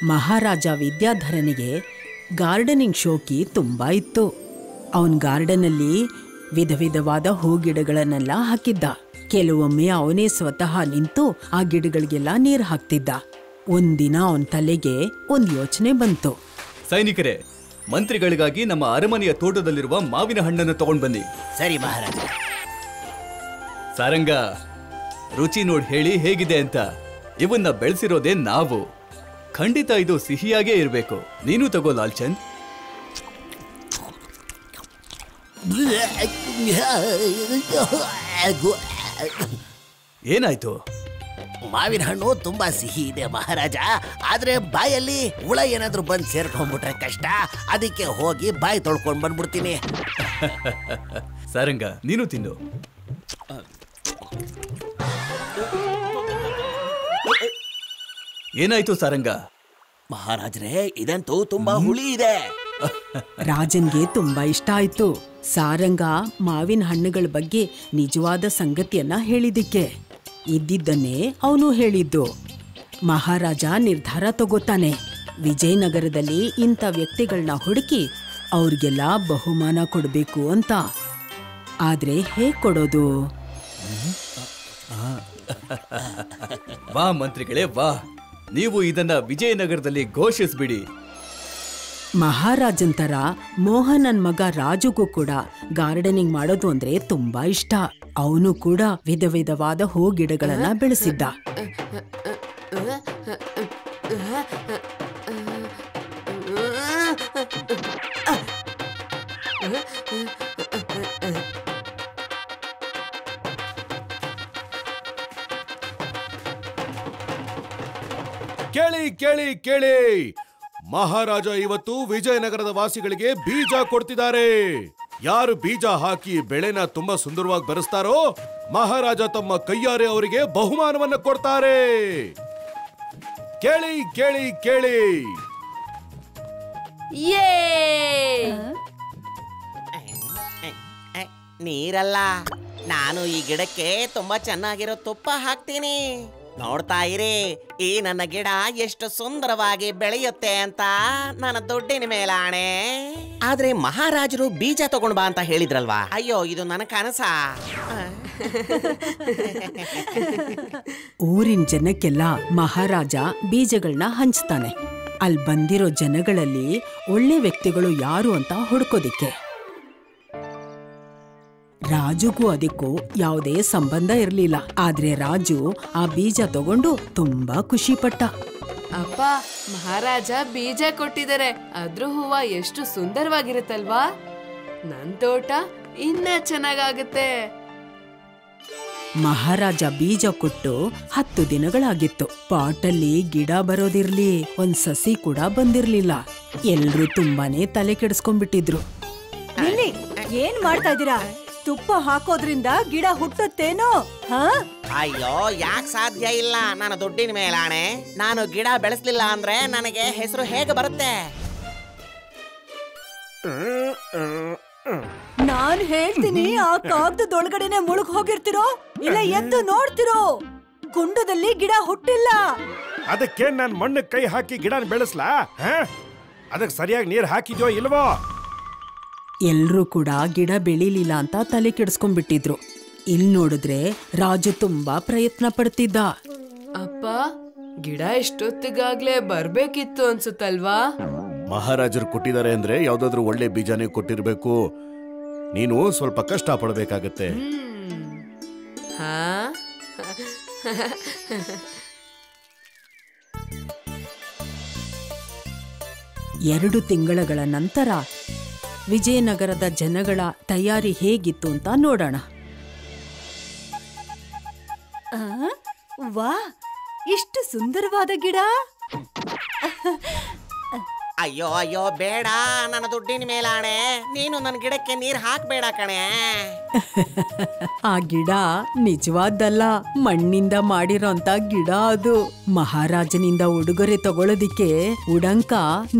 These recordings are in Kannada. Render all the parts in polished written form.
ಮಹಾರಾಜ ವಿದ್ಯಾಧರನಿಗೆ ಗಾರ್ಡನಿಂಗ್ ಶೋಕಿ ತುಂಬಾ ಇತ್ತು. ಅವನ್ ಗಾರ್ಡನಲ್ಲಿ ವಿಧ ವಿಧವಾದ ಹೂಗಿಡಗಳನ್ನೆಲ್ಲ ಹಾಕಿದ್ದ. ಕೆಲವೊಮ್ಮೆ ಅವನೇ ಸ್ವತಃ ನಿಂತು ಆ ಗಿಡಗಳಿಗೆಲ್ಲ ನೀರು ಹಾಕ್ತಿದ್ದ. ಒಂದಿನ ಅವನ ತಲೆಗೆ ಒಂದ್ ಯೋಚನೆ ಬಂತು. ಸೈನಿಕರೇ, ಮಂತ್ರಿಗಳಿಗಾಗಿ ನಮ್ಮ ಅರಮನೆಯ ತೋಟದಲ್ಲಿರುವ ಮಾವಿನ ಹಣ್ಣನ್ನು ತಗೊಂಡ್ ಬನ್ನಿ. ಸರಿ ಮಹಾರಾಜ. ಸಾರಂಗ, ರುಚಿ ನೋಡಿ ಹೇಳಿ ಹೇಗಿದೆ ಅಂತ. ಇವನ್ನ ಬೆಳೆಸಿರೋದೇ ನಾವು. ಖಂಡಿತ ಇದು ಸಿಹಿಯಾಗೇ ಇರಬೇಕು. ನೀನು ತಗೋ ಲಾಲ್ಚಂದ್. ಏನಾಯ್ತು? ಮಾವಿನ ಹಣ್ಣು ತುಂಬಾ ಸಿಹಿ ಇದೆ ಮಹಾರಾಜ. ಆದ್ರೆ ಬಾಯಲ್ಲಿ ಹುಳ ಏನಾದ್ರೂ ಬಂದು ಸೇರ್ಕೊಂಡ್ಬಿಟ್ರೆ ಕಷ್ಟ. ಅದಕ್ಕೆ ಹೋಗಿ ಬಾಯಿ ತೊಳ್ಕೊಂಡ್ ಬಂದ್ಬಿಡ್ತೀನಿ. ಸಾರಂಗ, ನೀನು ತಿನ್ನು. ಏನಾಯ್ತು ಸಾರಂಗ? ಮಹಾರಾಜ್ರೆ, ಇದಂತೂ ತುಂಬಾ ಹುಳಿ ಇದೆ. ರಾಜನ್ಗೆ ತುಂಬಾ ಇಷ್ಟ ಆಯ್ತು. ಸಾರಂಗ ಮಾವಿನ ಹಣ್ಣುಗಳ ಬಗ್ಗೆ ನಿಜವಾದ ಸಂಗತಿಯನ್ನ ಹೇಳಿದಿಕ್ಕೆ ಇದ್ದಿದ್ದನ್ನೇ ಅವನು ಹೇಳಿದ್ದು. ಮಹಾರಾಜ ನಿರ್ಧಾರ ತಗೋತಾನೆ. ವಿಜಯನಗರದಲ್ಲಿ ಇಂಥ ವ್ಯಕ್ತಿಗಳನ್ನ ಹುಡುಕಿ ಅವ್ರಿಗೆಲ್ಲ ಬಹುಮಾನ ಕೊಡಬೇಕು ಅಂತ. ಆದ್ರೆ ಹೇಗ್ ಕೊಡೋದು? ವಾ ಮಂತ್ರಿಗಳೇ ವಾ, ನೀವು ಇದನ್ನ ವಿಜಯನಗರದಲ್ಲಿ ಘೋಷಿಸ್ಬಿಡಿ. ಮಹಾರಾಜನ್ ತರ ಮೋಹನನ್ ಮಗ ರಾಜುಗೂ ಕೂಡ ಗಾರ್ಡನಿಂಗ್ ಮಾಡೋದು ಅಂದ್ರೆ ತುಂಬಾ ಇಷ್ಟ. ಅವನು ಕೂಡ ವಿಧ ವಿಧವಾದ ಹೂ ಗಿಡಗಳನ್ನ ಬೆಳೆಸಿದ್ದ. ಕೇಳಿ ಕೇಳಿ ಕೇಳಿ, ಮಹಾರಾಜ ಇವತ್ತು ವಿಜಯನಗರದ ವಾಸಿಗಳಿಗೆ ಬೀಜ ಕೊಡ್ತಿದ್ದಾರೆ. ಯಾರು ಬೀಜ ಹಾಕಿ ಬೆಳೆನ ತುಂಬಾ ಸುಂದರವಾಗಿ ಬೆರೆಸ್ತಾರೋ ಮಹಾರಾಜ ತಮ್ಮ ಕೈಯಾರೆ ಅವರಿಗೆ ಬಹುಮಾನವನ್ನ ಕೊಡ್ತಾರೆ. ಕೇಳಿ ಕೇಳಿ ಕೇಳಿ. ನೀರಲ್ಲ, ನಾನು ಈ ಗಿಡಕ್ಕೆ ತುಂಬಾ ಚೆನ್ನಾಗಿರೋ ತುಪ್ಪ ಹಾಕ್ತೀನಿ. ನೋಡ್ತಾ ಇರಿ, ಈ ನನ್ನ ಗಿಡ ಎಷ್ಟು ಸುಂದರವಾಗಿ ಬೆಳೆಯುತ್ತೆ ಅಂತ ನನ್ನ ದುಡ್ಡಿನ ಮೇಲಾಣೆ. ಆದ್ರೆ ಮಹಾರಾಜರು ಬೀಜ ತಗೊಂಡ್ ಬಾ ಅಂತ ಹೇಳಿದ್ರಲ್ವಾ? ಅಯ್ಯೋ, ಇದು ನನ್ನ ಕನಸ. ಊರಿನ ಜನಕ್ಕೆಲ್ಲ ಮಹಾರಾಜ ಬೀಜಗಳನ್ನ ಹಂಚ್ತಾನೆ. ಅಲ್ಲಿ ಬಂದಿರೋ ಜನಗಳಲ್ಲಿ ಒಳ್ಳೆ ವ್ಯಕ್ತಿಗಳು ಯಾರು ಅಂತ ಹುಡ್ಕೋದಿಕ್ಕೆ. ರಾಜುಗೂ ಅದಕ್ಕೂ ಯಾವುದೇ ಸಂಬಂಧ ಇರ್ಲಿಲ್ಲ. ಆದ್ರೆ ರಾಜು ಆ ಬೀಜ ತಗೊಂಡು ತುಂಬಾ ಖುಷಿ ಪಟ್ಟ. ಅಪ್ಪ, ಮಹಾರಾಜ ಬೀಜ ಕೊಟ್ಟಿದ್ದಾರೆ. ಅದ್ರ ಹೂವ ಎಷ್ಟು ಸುಂದರವಾಗಿರುತ್ತಲ್ವಾ? ನನ್ ತೋಟ ಇನ್ನ ಚೆನ್ನಾಗಾಗುತ್ತೆ. ಮಹಾರಾಜ ಬೀಜ ಕೊಟ್ಟು 10 ದಿನಗಳಾಗಿತ್ತು. ಪಾಟಲ್ಲಿ ಗಿಡ ಬರೋದಿರ್ಲಿ, ಒಂದ್ ಸಸಿ ಕೂಡ ಬಂದಿರ್ಲಿಲ್ಲ. ಎಲ್ರೂ ತುಂಬಾನೇ ತಲೆ ಕೆಡಿಸ್ಕೊಂಡ್ಬಿಟ್ಟಿದ್ರು. ಏನ್ ಮಾಡ್ತಾ ಇದ್ದೀರಾ? ತುಪ್ಪ ಹಾಕೋದ್ರಿಂದ ಗಿಡ ಹುಟ್ಟುತ್ತೇನೋ? ಅಯ್ಯೋ, ಯಾಕೆ ಸಾಧ್ಯ ಇಲ್ಲ? ನನ್ನ ದುಡ್ಡಿನ ಮೇಲಾಣೆ. ನಾನು ಗಿಡ ಬೆಳೆಸ್ಲಿಲ್ಲ ಅಂದ್ರೆ ನನಗೆ ಹೆಸರು ಹೇಗೆ ಬರುತ್ತೆ? ನಾನ್ ಹೇಳ್ತೀನಿ, ಆ ಕಾಗದದೊಳಗಡೆನೆ ಮುಳುಗ್ ಹೋಗಿರ್ತಿರೋ ಇಲ್ಲ ಎದ್ದು ನೋಡ್ತಿರೋ. ಕುಂಡದಲ್ಲಿ ಗಿಡ ಹುಟ್ಟಿಲ್ಲ. ಅದಕ್ಕೆ ನಾನ್ ಮಣ್ಣು ಕೈ ಹಾಕಿ ಗಿಡ ಬೆಳೆಸ್ಲಾ? ಅದಕ್ಕೆ ಸರಿಯಾಗಿ ನೀರ್ ಹಾಕಿದ್ಯೋ ಇಲ್ವೋ? ಎಲ್ರೂ ಕೂಡ ಗಿಡ ಬೆಳಿಲಿಲ್ಲ ಅಂತ ತಲೆ ಕೆಡಿಸ್ಕೊಂಡ್ಬಿಟ್ಟಿದ್ರು. ಇಲ್ ನೋಡಿದ್ರೆ ರಾಜು ತುಂಬಾ ಪ್ರಯತ್ನ ಪಡ್ತಿದ್ದ. ಅಪ್ಪ, ಗಿಡ ಇಷ್ಟೊತ್ತಿಗಾಗ್ಲೇ ಬರ್ಬೇಕಿತ್ತು ಅನ್ಸುತ್ತಲ್ವಾ? ಮಹಾರಾಜರು ಕೊಟ್ಟಿದ್ದಾರೆ ಅಂದ್ರೆ ಯಾವ್ದಾದ್ರು ಒಳ್ಳೆ ಬೀಜನೇ ಕೊಟ್ಟಿರ್ಬೇಕು. ನೀನು ಸ್ವಲ್ಪ ಕಷ್ಟ ಪಡಬೇಕಾಗತ್ತೆ. ಹಾ 2 ತಿಂಗಳ ನಂತರ ವಿಜಯನಗರದ ಜನಗಳ ತಯಾರಿ ಹೇಗಿತ್ತು ಅಂತ ನೋಡೋಣ. ವಾ, ಇಷ್ಟು ಸುಂದರವಾದ ಗಿಡ. ಅಯ್ಯೋ ಅಯ್ಯೋ, ಬೇಡ, ನನ್ನ ದುಡ್ಡಿನ ಮೇಲಾಣೆ. ನೀನು ನನ್ನ ಗಿಡಕ್ಕೆ ನೀರ್ ಹಾಕ್ಬೇಡ ಕಣೆ. ಆ ಗಿಡ ನಿಜವಾದಲ್ಲ, ಮಣ್ಣಿಂದ ಮಾಡಿರೋಂತ ಗಿಡ ಅದು. ಮಹಾರಾಜನಿಂದ ಉಡುಗೊರೆ ತಗೊಳ್ಳೋದಿಕ್ಕೆ ಉಡಂಕ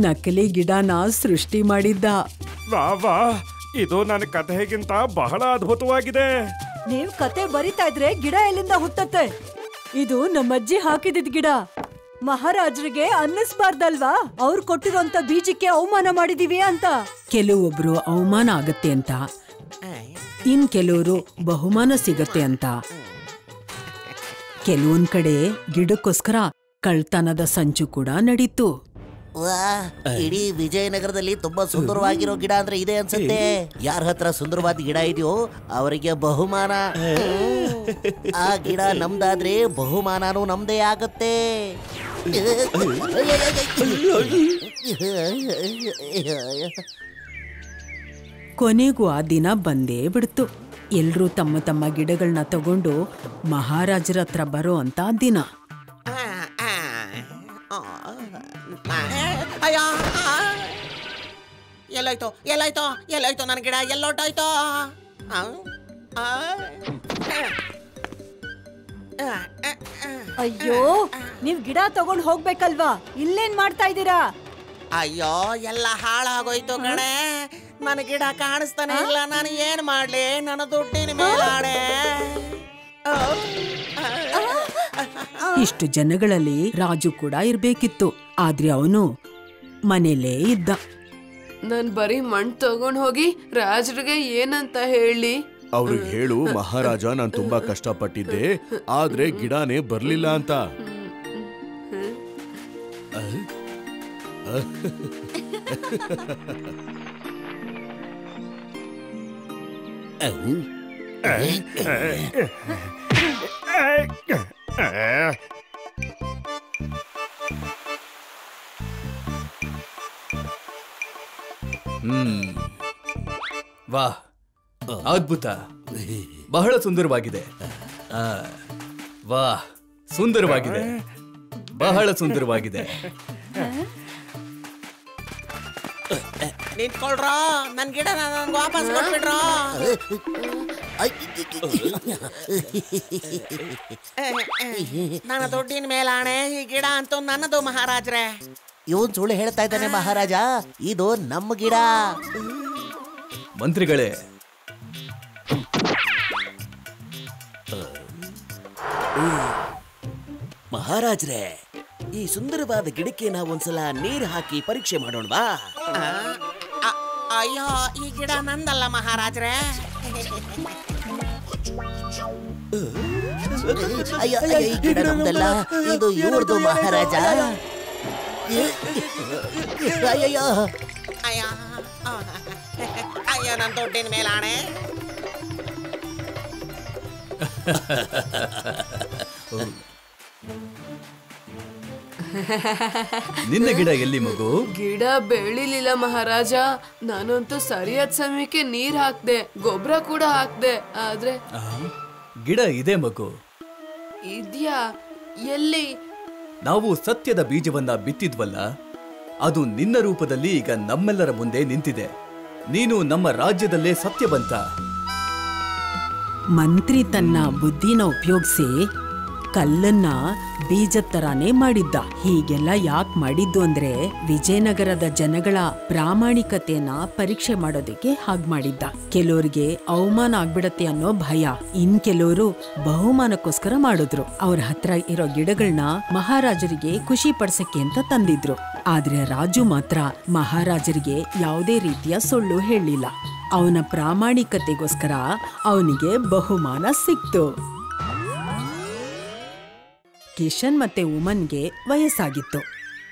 ನಕಲಿ ಗಿಡನ ಸೃಷ್ಟಿ ಮಾಡಿದ್ದ. ವಾ, ಇದು ನನ್ನ ಕಥೆಗಿಂತ ಬಹಳ ಅದ್ಭುತವಾಗಿದೆ. ನೀವ್ ಕತೆ ಬರಿತಾ ಇದ್ರೆ ಗಿಡ ಎಲ್ಲಿಂದ ಹುಟ್ಟತ್ತೆ? ಇದು ನಮ್ಮಜ್ಜಿ ಹಾಕಿದಿದ್ ಗಿಡ. ಮಹಾರಾಜರಿಗೆ ಅನ್ನಿಸ್ಬಾರ್ದಲ್ವಾ ಅವ್ರು ಕೊಟ್ಟಿರೋಂತ ಬೀಜಕ್ಕೆ ಅವಮಾನ ಮಾಡಿದೀವಿ ಅಂತ. ಕೆಲವೊಬ್ರು ಅವಮಾನ ಆಗತ್ತೆ ಅಂತ, ಇನ್ ಕೆಲವರು ಬಹುಮಾನ ಸಿಗತ್ತೆ ಅಂತ, ಕೆಲವೊಂದ್ ಕಡೆ ಗಿಡಕ್ಕೋಸ್ಕರ ಕಳ್ತನದ ಸಂಚು ಕೂಡ ನಡೀತು. ಇಡೀ ವಿಜಯನಗರದಲ್ಲಿ ತುಂಬಾ ಸುಂದರವಾಗಿರೋ ಗಿಡ ಅಂದ್ರೆ ಇದೆ ಅನ್ಸುತ್ತೆ. ಯಾರ ಹತ್ರ ಸುಂದರವಾದ ಗಿಡ ಇದೆಯೋ ಅವರಿಗೆ ಬಹುಮಾನ. ಆ ಗಿಡ ನಮ್ದಾದ್ರೆ ಬಹುಮಾನನೂ ನಮ್ದೇ ಆಗತ್ತೆ. ಕೊನೆಗೂ ಆ ದಿನ ಬಂದೇ ಬಿಡ್ತು. ಎಲ್ರೂ ತಮ್ಮ ತಮ್ಮ ಗಿಡಗಳನ್ನ ತಗೊಂಡು ಮಹಾರಾಜರ ಹತ್ರ ಬರೋ ಅಂತ ದಿನ. ಎಲ್ಲೋಯ್ತು ಎಲ್ಲೋಯ್ತು ಎಲ್ಲೋಯ್ತು ನನ್ನ ಗಿಡ ಎಲ್ಲೋಟಾಯ್ತು? ಅಯ್ಯೋ, ನೀವ್ ಗಿಡ ತಗೊಂಡ್ ಹೋಗ್ಬೇಕಲ್ವಾ, ಇಲ್ಲೇನ್ ಮಾಡ್ತಾ ಇದ್ದೀರಾ? ಅಯ್ಯೋ, ಎಲ್ಲ ಹಾಳಾಗೋಯ್ತು ಕಣೆ. ನನ್ನ ಗಿಡ ಕಾಣಿಸ್ತಾನೆ ಇಲ್ಲ. ನಾನು ಏನ್ ಮಾಡ್ಲಿ? ನನ್ನ ದುಡ್ಡಿನ ಮೇಲಾಣೆ. ಇಷ್ಟು ಜನಗಳಲ್ಲಿ ರಾಜು ಕೂಡ ಇರ್ಬೇಕಿತ್ತು, ಆದ್ರೆ ಅವನು ಮನೇಲೇ ಇದ್ದ. ನಾನ್ ಬರೀ ಮಣ್ಣು ತಗೊಂಡ್ ಹೋಗಿ ರಾಜರಿಗೆ ಏನಂತ ಹೇಳಿ? ಅವ್ರಿಗೆ ಹೇಳು, ಮಹಾರಾಜ ನಾನ್ ತುಂಬಾ ಕಷ್ಟಪಟ್ಟಿದ್ದೆ, ಆದ್ರೆ ಗಿಡನೇ ಬರ್ಲಿಲ್ಲ ಅಂತ. ವಾಹ್, ಅದ್ಭುತ, ಬಹಳ ಸುಂದರವಾಗಿದೆ. ವಾಹ್, ಸುಂದರವಾಗಿದೆ, ಬಹಳ ಸುಂದರವಾಗಿದೆ. ನಿಂತ್ಕೊಳ್ರೋ, ನನ್ ಗಿಡ ನನ್ಗೆ ವಾಪಸ್ ಕೊಟ್ಬಿಡ್ರೋ. ನನ್ನ ದುಡ್ಡಿನ ಮೇಲಾಣೆ, ಈ ಗಿಡ ಅಂತೂ ನನ್ನದು ಮಹಾರಾಜ್ರೆ. ಇವನ್ ಸುಳ್ಳು ಹೇಳ್ತಾ ಇದ್ದಾನೆ ಮಹಾರಾಜ, ಇದು ನಮ್ಮ ಗಿಡ. ಮಂತ್ರಿಗಳೇ, ಮಹಾರಾಜ್ರೆ, ಈ ಸುಂದರವಾದ ಗಿಡಕ್ಕೆ ನಾವೊಂದ್ಸಲ ನೀರು ಹಾಕಿ ಪರೀಕ್ಷೆ ಮಾಡೋಣವಾ? ಅಯ್ಯೋ, ಈ ಗಿಡ ನಂದಲ್ಲ ಮಹಾರಾಜ್ರೆ. ಅಯ್ಯೋ, ಈ ಗಿಡ ನಮ್ದಲ್ಲ, ಇದು ಇವ್ರದು ಮಹಾರಾಜ. ಅಯ್ಯಯ್ಯೋ, ಅಯ್ಯ ಅಯ್ಯೋ, ನನ್ನ ದುಡ್ಡಿನ ಮೇಲಾಣೆ. ನಿನ್ನ ಗಿಡ ಎಲ್ಲಿ ಮಗು? ಗಿಡ ಬೆಳಿಲಿಲ್ಲ ಮಹಾರಾಜ. ನಾನಂತೂ ಸರಿಯಾದ ಸಮಯಕ್ಕೆ ನೀರ್ ಹಾಕ್ದೆ, ಗೊಬ್ಬರ ಕೂಡ ಹಾಕ್ದೆ, ಆದ್ರೆ ಗಿಡ ಇದೆ ಮಗು. ಇದ್ಯಾ? ಎಲ್ಲಿ? ನಾವು ಸತ್ಯದ ಬೀಜವನ್ನ ಬಿತ್ತಿದ್ವಲ್ಲ, ಅದು ನಿನ್ನ ರೂಪದಲ್ಲಿ ಈಗ ನಮ್ಮೆಲ್ಲರ ಮುಂದೆ ನಿಂತಿದೆ. ನೀನು ನಮ್ಮ ರಾಜ್ಯದಲ್ಲೇ ಸತ್ಯವಂತ. ಮಂತ್ರಿ ತನ್ನ ಬುದ್ಧಿನ ಉಪಯೋಗಿಸಿ ಕಲ್ಲನ್ನ ಬೀಜದ ತರಾನೇ ಮಾಡಿದ್ದ. ಹೀಗೆಲ್ಲ ಯಾಕೆ ಮಾಡಿದ್ದು ಅಂದ್ರೆ ವಿಜಯನಗರದ ಜನಗಳ ಪ್ರಾಮಾಣಿಕತೆಯನ್ನ ಪರೀಕ್ಷೆ ಮಾಡೋದಕ್ಕೆ ಹಾಗೆ ಮಾಡಿದ್ದ. ಕೆಲವರಿಗೆ ಅವಮಾನ ಆಗ್ಬಿಡತ್ತೆ ಅನ್ನೋ ಭಯ, ಇನ್ ಕೆಲವರು ಬಹುಮಾನಕ್ಕೋಸ್ಕರ ಮಾಡಿದ್ರು. ಅವ್ರ ಹತ್ರ ಇರೋ ಗಿಡಗಳನ್ನ ಮಹಾರಾಜರಿಗೆ ಖುಷಿ ಪಡ್ಸಕ್ಕೆ ಅಂತ ತಂದಿದ್ರು. ಆದ್ರೆ ರಾಜು ಮಾತ್ರ ಮಹಾರಾಜರಿಗೆ ಯಾವುದೇ ರೀತಿಯ ಸುಳ್ಳು ಹೇಳಿಲ್ಲ. ಅವನ ಪ್ರಾಮಾಣಿಕತೆಗೋಸ್ಕರ ಅವನಿಗೆ ಬಹುಮಾನ ಸಿಕ್ತು. ಕಿಶನ್ ಮತ್ತೆ ಉಮನ್ಗೆ ವಯಸ್ಸಾಗಿತ್ತು.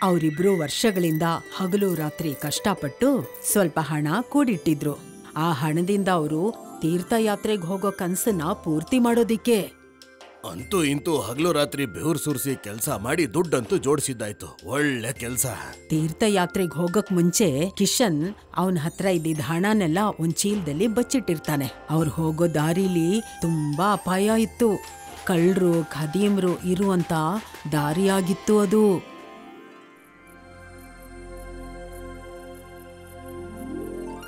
ಅವರಿಬ್ರು ವರ್ಷಗಳಿಂದ ಹಗಲು ರಾತ್ರಿ ಕಷ್ಟಪಟ್ಟು ಸ್ವಲ್ಪ ಹಣ ಕೂಡಿಟ್ಟಿದ್ರು. ಆ ಹಣದಿಂದ ಅವರು ತೀರ್ಥಯಾತ್ರೆಗೆ ಹೋಗೋ ಕನ್ಸನ್ನ ಪೂರ್ತಿ ಮಾಡೋದಿಕ್ಕೆ ಅಂತೂ ಇಂತೂ ಹಗಲು ರಾತ್ರಿ ಬೆವರು ಸುರಿಸಿ ಕೆಲಸ ಮಾಡಿ ದುಡ್ಡಂತೂ ಜೋಡಿಸಿದ್ದಾಯ್ತು. ಒಳ್ಳೆ ಕೆಲಸ. ತೀರ್ಥಯಾತ್ರೆಗೆ ಹೋಗಕ್ ಮುಂಚೆ ಕಿಶನ್ ಅವನ ಹತ್ರ ಇದ್ದಿದ್ದ ಹಣನೆಲ್ಲ ಒಂದ್ ಚೀಲದಲ್ಲಿ ಬಚ್ಚಿಟ್ಟಿರ್ತಾನೆ. ಅವ್ರು ಹೋಗೋ ದಾರಿಲಿ ತುಂಬಾ ಅಪಾಯ ಇತ್ತು. ಕಳ್ಳರು ಖದೀಮ್ರು ಇರುವಂತ ದಾರಿಯಾಗಿತ್ತು ಅದು.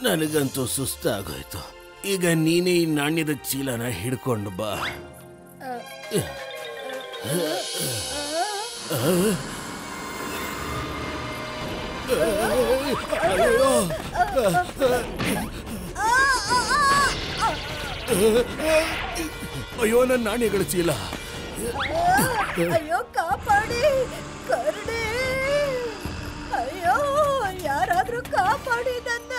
ನನಗಂತೂ ಸುಸ್ತಾಗೋಯ್ತು. ಈಗ ನೀನೇ ಈ ನಾಣ್ಯದ ಚೀಲನ ಹಿಡ್ಕೊಂಡು ಬಾ. ಅಯ್ಯೋ, ನನ್ನ ನಾಣ್ಯಗಳ ಚೀಲ. ಅಯ್ಯೋ, ಕಾಪಾಡಿ, ಕರು ಮಾಡಿ ನನ್ನ.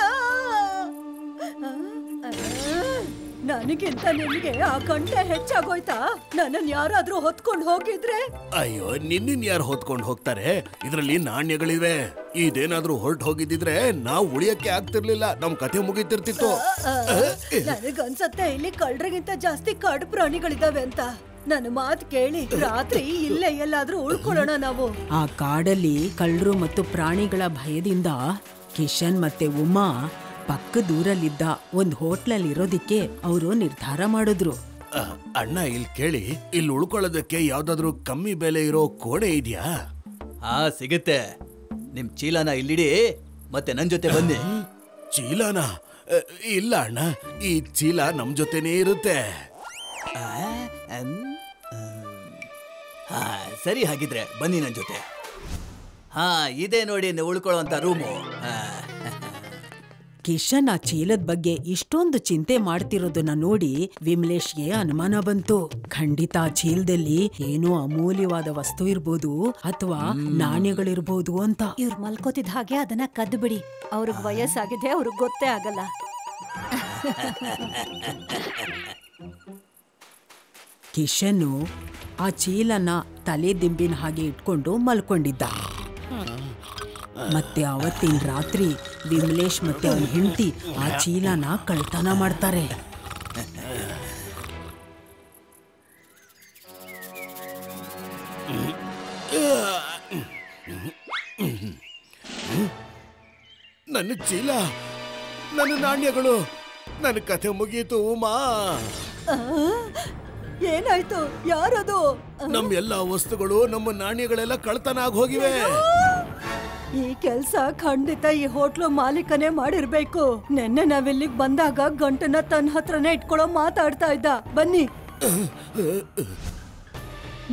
ನನಗಿಂತ ನಿಮಗೆ ಆ ಗಂಟೆ ಹೆಚ್ಚಾಗೋಯ್ತಾ? ನನ್ನನ್ ಯಾರಾದ್ರೂ ಹೊತ್ಕೊಂಡು ಹೋಗಿದ್ರೆ? ಅಯ್ಯೋ, ನಿನ್ನ ಯಾರು ಹೊತ್ಕೊಂಡು ಹೋಗ್ತಾರೆ? ಇದ್ರಲ್ಲಿ ನಾಣ್ಯಗಳಿವೆ. ಇದೇನಾದ್ರೂ ಹೊರಟು ಹೋಗಿದ್ರೆ ನಾವು ಉಳಿಯಕ್ಕೆ ಆಗ್ತಿರ್ಲಿಲ್ಲ, ನಮ್ ಕಥೆ ಮುಗಿತಿರ್ತಿತ್ತು. ನನಗನ್ಸತ್ತೆ ಇಲ್ಲಿ ಕಳ್ಳರಿಗಿಂತ ಜಾಸ್ತಿ ಕಾಡು ಪ್ರಾಣಿಗಳಿದಾವೆ ಅಂತ. ನನ್ನ ಮಾತು ಕೇಳಿ ರಾತ್ರಿ ಇಲ್ಲೇ ಎಲ್ಲಾದ್ರೂ ಉಳ್ಕೊಳ್ಳೋಣ ನಾವು. ಆ ಕಾಡಲ್ಲಿ ಕಳ್ಳರು ಮತ್ತು ಪ್ರಾಣಿಗಳ ಭಯದಿಂದ ಕಿಶನ್ ಮತ್ತೆ ಉಮಾ ಪಕ್ಕದೂರಲ್ಲಿದ್ದ ಒಂದು ಹೋಟ್ಲಲ್ಲಿ ಇರೋದಿಕ್ಕೆ ಅವರು ನಿರ್ಧಾರ ಮಾಡಿದ್ರು. ಅಣ್ಣ, ಇಲ್ಲಿ ಕೇಳಿ, ಇಲ್ಲಿ ಉಳ್ಕೊಳ್ಳೋದಕ್ಕೆ ಯಾವ್ದಾದ್ರು ಕಮ್ಮಿ ಬೆಲೆ ಇರೋ ಕೋಣೆ ಇದೆಯಾ? ಹಾ, ಸಿಗುತ್ತೆ. ನಿಮ್ ಚೀಲನ ಇಲ್ಲಿಡಿ, ಮತ್ತೆ ನನ್ ಜೊತೆ ಬನ್ನಿ. ಚೀಲನ? ಇಲ್ಲ ಅಣ್ಣ, ಈ ಚೀಲ ನಮ್ ಜೊತೆನೇ ಇರುತ್ತೆ. ಹಾ, ಸರಿ, ಹಾಗಿದ್ರೆ ಬನ್ನಿ ನನ್ ಜೊತೆ. ಹಾ, ಇದೇ ನೋಡಿ ನೀವು ಉಳ್ಕೊಳ್ಳುವಂತ ರೂಮು. ಕಿಶನ್ ಆ ಚೀಲದ ಬಗ್ಗೆ ಇಷ್ಟೊಂದು ಚಿಂತೆ ಮಾಡ್ತಿರೋದನ್ನ ನೋಡಿ ವಿಮಲೇಶ್ಗೆ ಅನುಮಾನ ಬಂತು. ಖಂಡಿತ ಆ ಚೀಲದಲ್ಲಿ ಏನೋ ಅಮೂಲ್ಯವಾದ ವಸ್ತು ಇರ್ಬೋದು ಅಥವಾ ನಾಣ್ಯಗಳಿರ್ಬೋದು ಅಂತ. ಇವ್ರು ಮಲ್ಕೋತಿದ್ ಹಾಗೆ ಅದನ್ನ ಕದ್ದು ಬಿಡಿ. ಅವ್ರಿಗೆ ವಯಸ್ಸಾಗಿದೆ, ಅವ್ರಿಗೆ ಗೊತ್ತೇ ಆಗಲ್ಲ. ಕಿಶನ್ನು ಆ ಚೀಲನ ತಲೆ ದಿಂಬಿನ ಹಾಗೆ ಇಟ್ಕೊಂಡು ಮಲ್ಕೊಂಡಿದ್ದ. ಮತ್ತೆ ಅವತ್ತಿನ ರಾತ್ರಿ ವಿಮಲೇಶ್ ಮತ್ತೆ ಅವನ ಹೆಂಡತಿ ಆ ಚೀಲನ ಕಳ್ತನ ಮಾಡ್ತಾರೆ. ನನ್ನ ಚೀಲ, ನನ್ನ ನಾಣ್ಯಗಳು, ನನ್ನ ಕಥೆ ಮುಗೀತು ಉಮಾ. ಏನಾಯ್ತು? ಯಾರದು? ನಮ್ಮ ಎಲ್ಲಾ ವಸ್ತುಗಳು, ನಮ್ಮ ನಾಣ್ಯಗಳೆಲ್ಲ ಕಳ್ತನ ಆಗಿ ಹೋಗಿವೆ. ಈ ಕೆಲ್ಸ ಖಂಡಿತ ಈ ಹೋಟ್ಲು ಮಾಲೀಕನೇ ಮಾಡಿರ್ಬೇಕು. ನೆನ್ನೆ ನಾವಿಲ್ಲಿಗ್ ಬಂದಾಗ ಗಂಟನ್ನ ತನ್ನ ಹತ್ರನೇ ಇಟ್ಕೊಳ್ಳೋ ಮಾತಾಡ್ತಾ ಇದ್ದ. ಬನ್ನಿ,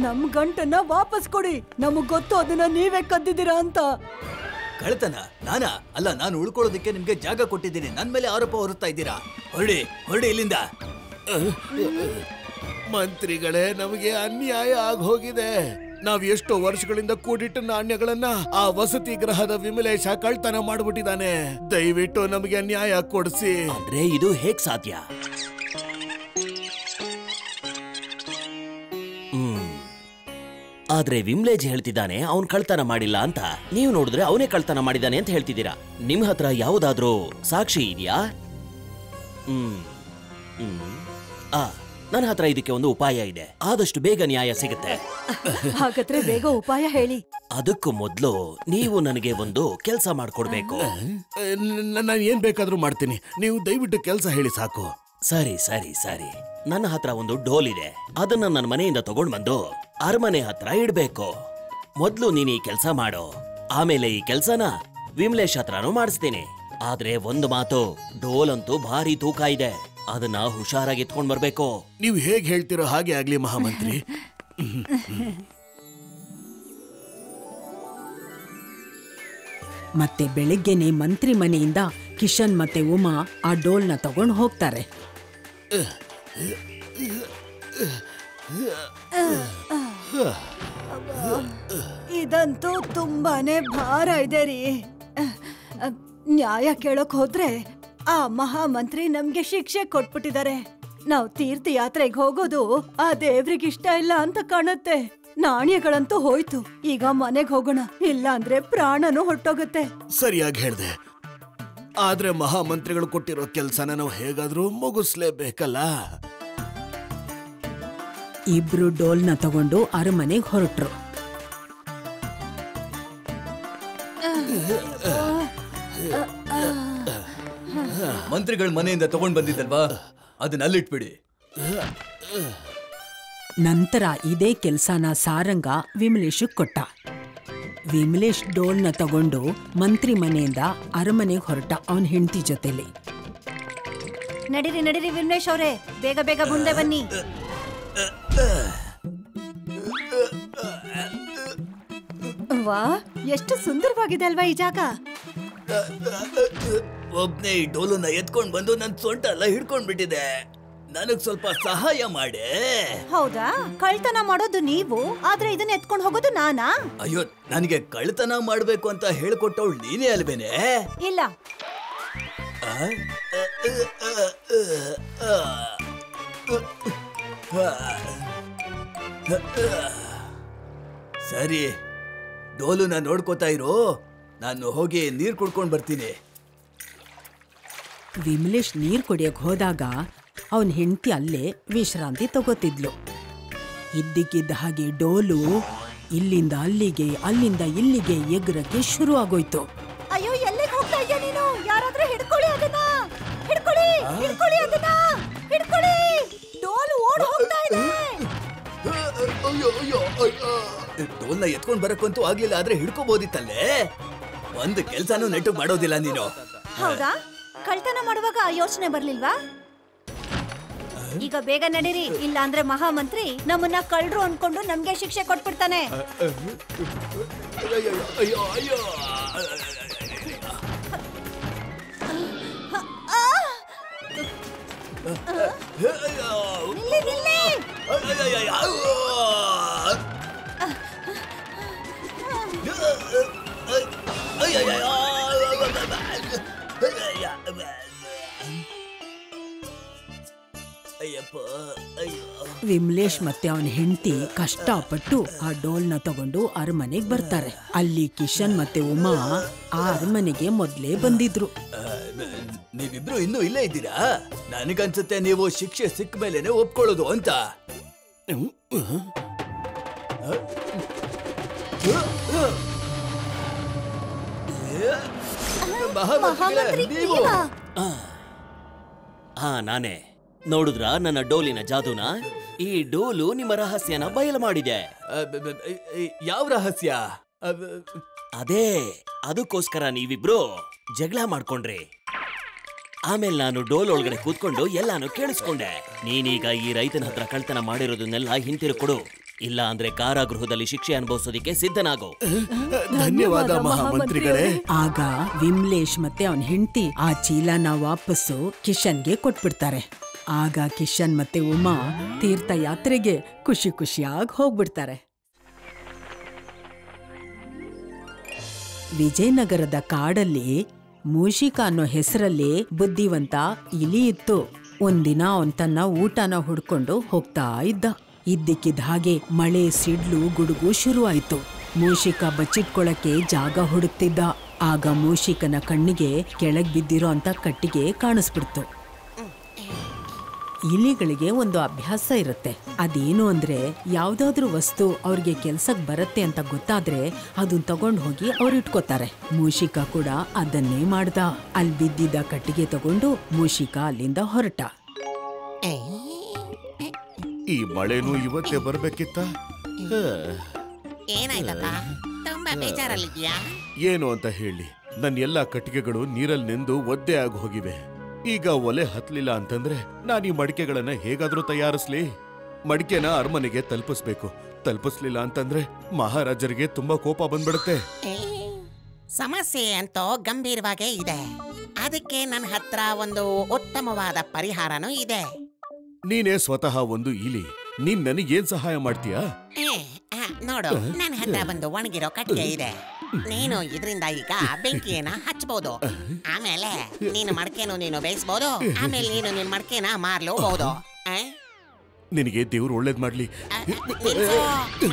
ನಮ್ ಗಂಟನ್ನ ವಾಪಸ್ ಕೊಡಿ. ನಮಗ್ ಗೊತ್ತು ಅದನ್ನ ನೀವೇ ಕದ್ದಿದ್ದೀರಾ ಅಂತ. ಕಳ್ತನ? ನಾನಾ? ಅಲ್ಲ, ನಾನು ಉಳ್ಕೊಳ್ಳೋದಕ್ಕೆ ನಿಮ್ಗೆ ಜಾಗ ಕೊಟ್ಟಿದ್ದೀನಿ, ನನ್ ಮೇಲೆ ಆರೋಪ ಹೊರುತ್ತಾ ಇದ್ದೀರಾ. ಹೊರಡಿ, ಹೊರಡಿ ಇಲ್ಲಿಂದ. ಮಂತ್ರಿಗಳೇ, ನಮಗೆ ಅನ್ಯಾಯ ಆಗಿ ಹೋಗಿದೆ. ನಾವ್ ಎಷ್ಟೋ ವರ್ಷಗಳಿಂದ ಕೂಡಿಟ್ಟ ನಾಣ್ಯಗಳನ್ನ ಆ ವಸತಿ ಗೃಹದ ವಿಮಲೇಶ ಕಳ್ತನ ಮಾಡ್ಬಿಟ್ಟಿದ್ದಾನೆ. ದಯವಿಟ್ಟು ನಮಗೆ ನ್ಯಾಯ ಕೊಡಿಸಿ. ಅಂದ್ರೆ ಇದು ಹೇಗ್ ಸಾಧ್ಯ? ಆದ್ರೆ ವಿಮ್ಲೇಜ್ ಹೇಳ್ತಿದ್ದಾನೆ ಅವನ್ ಕಳ್ತನ ಮಾಡಿಲ್ಲ ಅಂತ. ನೀವು ನೋಡಿದ್ರೆ ಅವನೇ ಕಳ್ತನ ಮಾಡಿದಾನೆ ಅಂತ ಹೇಳ್ತಿದ್ದೀರಾ. ನಿಮ್ ಹತ್ರ ಯಾವುದಾದ್ರೂ ಸಾಕ್ಷಿ ಇದೆಯಾ? ನನ್ನ ಹತ್ರ ಇದಕ್ಕೆ ಒಂದು ಉಪಾಯ ಇದೆ. ಆದಷ್ಟು ಬೇಗ ನ್ಯಾಯ ಸಿಗುತ್ತೆ. ಹಾಗಾದ್ರೆ ಬೇಗ ಉಪಾಯ ಹೇಳಿ. ಅದಕ್ಕೂ ಮೊದ್ಲು ನೀವು ನನಗೆ ಒಂದು ಕೆಲಸ ಮಾಡ್ಕೊಡ್ಬೇಕು. ನಾನು ಏನ್ ಬೇಕಾದ್ರೂ ಮಾಡ್ತೀನಿ, ನೀವು ದಯವಿಟ್ಟು ಕೆಲಸ ಹೇಳಿ ಸಾಕು. ಸರಿ ಸರಿ ಸರಿ. ನನ್ನ ಹತ್ರ ಒಂದು ಡೋಲ್ ಇದೆ. ಅದನ್ನ ನನ್ನ ಮನೆಯಿಂದ ತಗೊಂಡ್ ಬಂದು ಅರಮನೆ ಹತ್ರ ಇಡ್ಬೇಕು. ಮೊದ್ಲು ನೀನ್ ಈ ಕೆಲ್ಸ ಮಾಡು, ಆಮೇಲೆ ಈ ಕೆಲ್ಸನ ವಿಮಲೇಶ್ ಹತ್ರನೂ ಮಾಡಿಸ್ತೀನಿ. ಆದ್ರೆ ಒಂದು ಮಾತು, ಡೋಲ್ ಅಂತೂ ಭಾರಿ ತೂಕ ಇದೆ. ಅದನ್ನ ಹುಷಾರಾಗಿ ಎತ್ಕೊಂಡ್ ಬರ್ಬೇಕು. ನೀವು ಹೇಗ್ ಹೇಳ್ತಿರೋ ಹಾಗೆ ಆಗ್ಲಿ ಮಹಾಮಂತ್ರಿ. ಮತ್ತೆ ಬೆಳಿಗ್ಗೆನೆ ಮಂತ್ರಿ ಮನೆಯಿಂದ ಕಿಶನ್ ಮತ್ತೆ ಉಮಾ ಆ ಡೋಲ್ನ ತಗೊಂಡು ಹೋಗ್ತಾರೆ. ಇದಂತೂ ತುಂಬಾನೇ ಭಾರ ಇದೆ ರೀ. ನ್ಯಾಯ ಕೇಳಕ್ ಹೋದ್ರೆ ಆ ಮಹಾಮಂತ್ರಿ ನಮ್ಗೆ ಶಿಕ್ಷೆ ಕೊಟ್ಬಿಟ್ಟಿದ್ದಾರೆ. ನಾವ್ ತೀರ್ಥಯಾತ್ರೆಗೆ ಹೋಗೋದು ಆ ದೇವ್ರಿಗಿಷ್ಟ ಇಲ್ಲ ಅಂತ ಕಾಣುತ್ತೆ. ನಾಣ್ಯಗಳಂತೂ ಹೋಯ್ತು, ಈಗ ಮನೆಗ್ ಹೋಗೋಣ, ಇಲ್ಲ ಅಂದ್ರೆ ಪ್ರಾಣನೂ ಹೊಟ್ಟೋಗುತ್ತೆ. ಸರಿಯಾಗಿ ಹೇಳ್ದೆ. ಆದ್ರೆ ಮಹಾಮಂತ್ರಿಗಳು ಕೊಟ್ಟಿರೋ ಕೆಲ್ಸನ ನಾವು ಹೇಗಾದ್ರೂ ಮುಗಿಸ್ಲೇಬೇಕಲ್ಲ. ಇಬ್ರು ಡೋಲ್ನ ತಗೊಂಡು ಅರಮನೆಗೆ ಹೊರಟ್ರು. ಮಂತ್ರಿಗಳ ಮನೆಯಿಂದ ತಗೊಂಡ್ ಬಂದಿದ್ದಲ್ವಾ, ಅದನ್ನ ಅಲ್ಲಿಟ್ಬಿಡಿ. ನಂತರ ಇದೇ ಕೆಲ್ಸನ ಸಾರಂಗ ವಿಮಲೇಶ್ ಕೊಟ್ಟ. ವಿಮಲೇಶ್ ಡೋಲ್ನ ತಗೊಂಡು ಮಂತ್ರಿ ಮನೆಯಿಂದ ಅರಮನೆಗೆ ಹೊರಟ ಅವನ ಹೆಂಡತಿ ಜೊತೆಲಿ. ನಡೀರಿ ನಡೀರಿ ವಿಮಲೇಶ್ ಅವರೇ, ಬೇಗ ಬೇಗ ಮುಂದೆ ಬನ್ನಿ. ವಾ, ಎಷ್ಟು ಸುಂದರವಾಗಿದೆ ಅಲ್ವಾ ಈ ಜಾಗ. ಒಬ್ನೇ ಈ ಡೋಲನ್ನ ಎತ್ಕೊಂಡ್ ಬಂದು ನನ್ ಸೊಂಟ ಎಲ್ಲ ಹಿಡ್ಕೊಂಡ್ ಬಿಟ್ಟಿದೆ. ನನಗ್ ಸ್ವಲ್ಪ ಸಹಾಯ ಮಾಡೆ. ಹೌದಾ? ಕಳ್ತನ ಮಾಡೋದು ನೀವು, ಆದ್ರೆ ಇದನ್ನ ಎತ್ಕೊಂಡು ಹೋಗೋದು ನಾನಾ? ಅಯ್ಯೋ, ನನಗೆ ಕಳ್ತನ ಮಾಡ್ಬೇಕು ಅಂತ ಹೇಳ್ಕೊಟ್ಟವಳು ನೀನೇ ಅಲ್ವೇನೆ? ಇಲ್ಲ, ಸರಿ, ಡೋಲುನ ನೋಡ್ಕೋತಾ ಇರೋ, ನಾನು ಹೋಗಿ ನೀರು ಕುಡ್ಕೊಂಡು ಬರ್ತೀನಿ. ವಿಮಲೇಶ್ ನೀರ್ ಕುಡಿಯಕ್ ಹೋದಾಗ ಅವನ್ ಹೆಂಡತಿ ಅಲ್ಲೇ ವಿಶ್ರಾಂತಿ ತಗೋತಿದ್ಲು. ಇದ್ದಕ್ಕಿದ್ದ ಹಾಗೆ ಡೋಲು ಇಲ್ಲಿಂದ ಅಲ್ಲಿಗೆ ಅಲ್ಲಿಂದ ಇಲ್ಲಿಗೆ ಎಗ್ರಕ್ಕೆ ಶುರು ಆಗೋಯ್ತು. ಅಯ್ಯೋ, ಎಲ್ಲಿಗೆ ಹೋಗ್ತಾ ಇದ್ಯಾ ನೀನು? ಯಾರಾದ್ರೂ ಹಿಡ್ಕೊಳ್ಳಿ ಅದನ್ನ, ಹಿಡ್ಕೊಳ್ಳಿ ಅದನ್ನ, ಹಿಡ್ಕೊಳ್ಳಿ. ಡೋಲು ಓಡ್ ಹೋಗ್ತಾ ಇದೆ. ಡೋಲ್ನ ಎತ್ಕೊಂಡ್ ಬರಕ್ಕಂತೂ ಆಗ್ಲಿಲ್ಲ, ಆದ್ರೆ ಹಿಡ್ಕೋಬಹುದಿತ್ತಲ್ಲೇ. ಒಂದು ಕೆಲ್ಸಾನು ನೆಟ್ಟು ಮಾಡೋದಿಲ್ಲ ನೀನು. ಹೌದಾ? ಕಳ್ತನ ಮಾಡುವಾಗ ಯೋಚನೆ ಬರ್ಲಿಲ್ವಾ? ಈಗ ಬೇಗ ನಡೀರಿ, ಇಲ್ಲ ಅಂದ್ರೆ ಮಹಾಮಂತ್ರಿ ನಮ್ಮನ್ನ ಕಳ್ರು ಅನ್ಕೊಂಡು ನಮ್ಗೆ ಶಿಕ್ಷೆ ಕೊಟ್ಬಿಡ್ತಾನೆ. ವಿಮಲೇಶ್ ಮತ್ತೆ ಅವನ ಹೆಂಡತಿ ಕಷ್ಟಪಟ್ಟು ಆ ಡೋಲ್ನ ತಗೊಂಡು ಅರಮನೆಗೆ ಬರ್ತಾರೆ. ಅಲ್ಲಿ ಕಿಶನ್ ಮತ್ತೆ ಉಮಾ ಆ ಅರಮನೆಗೆ ಮೊದ್ಲೇ ಬಂದಿದ್ರು. ನೀವಿಬ್ರು ಇನ್ನೂ ಇಲ್ಲೇ ಇದ್ದೀರಾ? ನನಗನ್ಸುತ್ತೆ ನೀವು ಶಿಕ್ಷೆ ಸಿಕ್ಕ ಮೇಲೆನೆ ಒಪ್ಕೊಳ್ಳೋದು ಅಂತ. ನಾನೇ. ನೋಡಿದ್ರ ನನ್ನ ಡೋಲಿನ ಜಾದೂನ? ಈ ಡೋಲು ನಿಮ್ಮ ರಹಸ್ಯನ ಬಯಲು ಮಾಡಿದೆ. ಯಾವ ರಹಸ್ಯ? ಅದೇ, ಅದಕ್ಕೋಸ್ಕರ ನೀವಿಬ್ರು ಜಗಳ ಮಾಡ್ಕೊಂಡ್ರಿ. ಆಮೇಲೆ ನಾನು ಡೋಲ್ ಒಳಗಡೆ ಕೂತ್ಕೊಂಡು ಎಲ್ಲಾನು ಕೇಳಿಸ್ಕೊಂಡೆ. ನೀನೀಗ ಈ ರೈತನ ಹತ್ರ ಕಳ್ತನ ಮಾಡಿರೋದನ್ನೆಲ್ಲ ಹಿಂತಿರುಕೊಡು, ಇಲ್ಲ ಅಂದ್ರೆ ಕಾರಾಗೃಹದಲ್ಲಿ ಶಿಕ್ಷೆ ಅನುಭವಿಸೋದಿಕ್ಕೆ ಸಿದ್ಧನಾಗೋ. ಧನ್ಯವಾದ ಮಹಾಮಂತ್ರಿಗಳೇ. ಆಗ ವಿಮಲೇಶ್ ಮತ್ತೆ ಅವನ ಹೆಂಡತಿ ಆ ಚೀಲನ ವಾಪಸ್ಸು ಕಿಶನ್ಗೆ ಕೊಟ್ಬಿಡ್ತಾರೆ. ಆಗ ಕಿಶನ್ ಮತ್ತೆ ಉಮಾ ತೀರ್ಥಯಾತ್ರೆಗೆ ಖುಷಿ ಖುಷಿಯಾಗಿ ಹೋಗ್ಬಿಡ್ತಾರೆ. ವಿಜಯನಗರದ ಕಾಡಲ್ಲಿ ಮೂಷಿಕ ಅನ್ನೋ ಹೆಸರಲ್ಲಿ ಬುದ್ಧಿವಂತ ಇಲಿ ಇತ್ತು. ಒಂದಿನ ಅವನ್ ತನ್ನ ಊಟನ ಹುಡ್ಕೊಂಡು ಹೋಗ್ತಾ ಇದ್ದ. ಇದ್ದಕ್ಕಿದ್ದ ಹಾಗೆ ಮಳೆ, ಸಿಡ್ಲು, ಗುಡುಗು ಶುರು ಆಯ್ತು. ಮೂಷಿಕ ಬಚ್ಚಿಟ್ಕೊಳಕ್ಕೆ ಜಾಗ ಹುಡುಕ್ತಿದ್ದ. ಆಗ ಮೂಷಿಕನ ಕಣ್ಣಿಗೆ ಕೆಳಗ್ ಬಿದ್ದಿರೋ ಅಂತ ಕಟ್ಟಿಗೆ ಕಾಣಿಸ್ಬಿಡ್ತು. ಇಲಿಗಳಿಗೆ ಒಂದು ಅಭ್ಯಾಸ ಇರುತ್ತೆ. ಅದೇನು ಅಂದ್ರೆ ಯಾವ್ದಾದ್ರೂ ವಸ್ತು ಅವ್ರಿಗೆ ಕೆಲ್ಸಕ್ ಬರತ್ತೆ ಅಂತ ಗೊತ್ತಾದ್ರೆ ಅದನ್ನ ತಗೊಂಡ್ ಹೋಗಿ ಅವ್ರು ಇಟ್ಕೋತಾರೆ. ಮೂಷಿಕ ಕೂಡ ಅದನ್ನೇ ಮಾಡ್ದ. ಅಲ್ಲಿ ಬಿದ್ದಿದ್ದ ಕಟ್ಟಿಗೆ ತಗೊಂಡು ಮೂಷಿಕ ಅಲ್ಲಿಂದ ಹೊರಟ. ಈ ಮಳೆನೂ ಇವತ್ತೇ ಬರ್ಬೇಕಿತ್ತ? ಏನಾಯ್ತಪ್ಪ, ತುಂಬಾ ಬೇಜಾರಲ್ಲಿದ್ಯಾ? ಏನು ಅಂತ ಹೇಳಿ, ನನ್ನ ಎಲ್ಲಾ ಕಟ್ಟಿಗೆಗಳು ನೀರಲ್ಲಿ ನೆಂದು ಒದ್ದೆ ಆಗಿ ಹೋಗಿವೆ. ಈಗ ಒಲೆ ಹತ್ಲಿಲ್ಲ ಅಂತಂದ್ರೆ ನಾನು ಈ ಮಡಿಕೆಗಳನ್ನ ಹೇಗಾದ್ರೂ ತಯಾರಿಸ್ಲಿ. ಮಡಿಕೆನ ಅರಮನೆಗೆ ತಲುಪಿಸ್ಲಿಲ್ಲ ಅಂತಂದ್ರೆ ಮಹಾರಾಜರಿಗೆ ತುಂಬಾ ಕೋಪ ಬಂದ್ಬಿಡುತ್ತೆ. ಸಮಸ್ಯೆ ಅಂತೂ ಗಂಭೀರವಾಗೇ ಇದೆ. ಅದಕ್ಕೆ ನನ್ನ ಹತ್ರ ಒಂದು ಉತ್ತಮವಾದ ಪರಿಹಾರನೂ ಇದೆ. ನೀನೇ ಸ್ವತಃ ಒಂದು ಇಲಿ, ನೀನ್ ನನಗೇನ್ ಸಹಾಯ ಮಾಡ್ತೀಯಾ? ನೋಡು, ನನ್ನ ಹತ್ರ ಒಂದು ಒಣಗಿರೋ ಕಟ್ಟಿಗೆ ಇದೆ. ನೀನು ಇದರಿಂದ ಈಗ ಬೆಂಕಿಯನ್ನ ಹಚ್ಚಬಹುದು. ಆಮೇಲೆ ನೀನು ಮಡಕೆನು ನೀನು ಬೇಯಿಸಬಹುದು. ಆಮೇಲೆ ನೀನು ನಿನ್ ಮಡಕೆನ ಮಾರ್ಲೂಬಹುದು. ನಿನಗೆ ದೇವ್ರು ಒಳ್ಳೇದ್ ಮಾಡ್ಲಿ.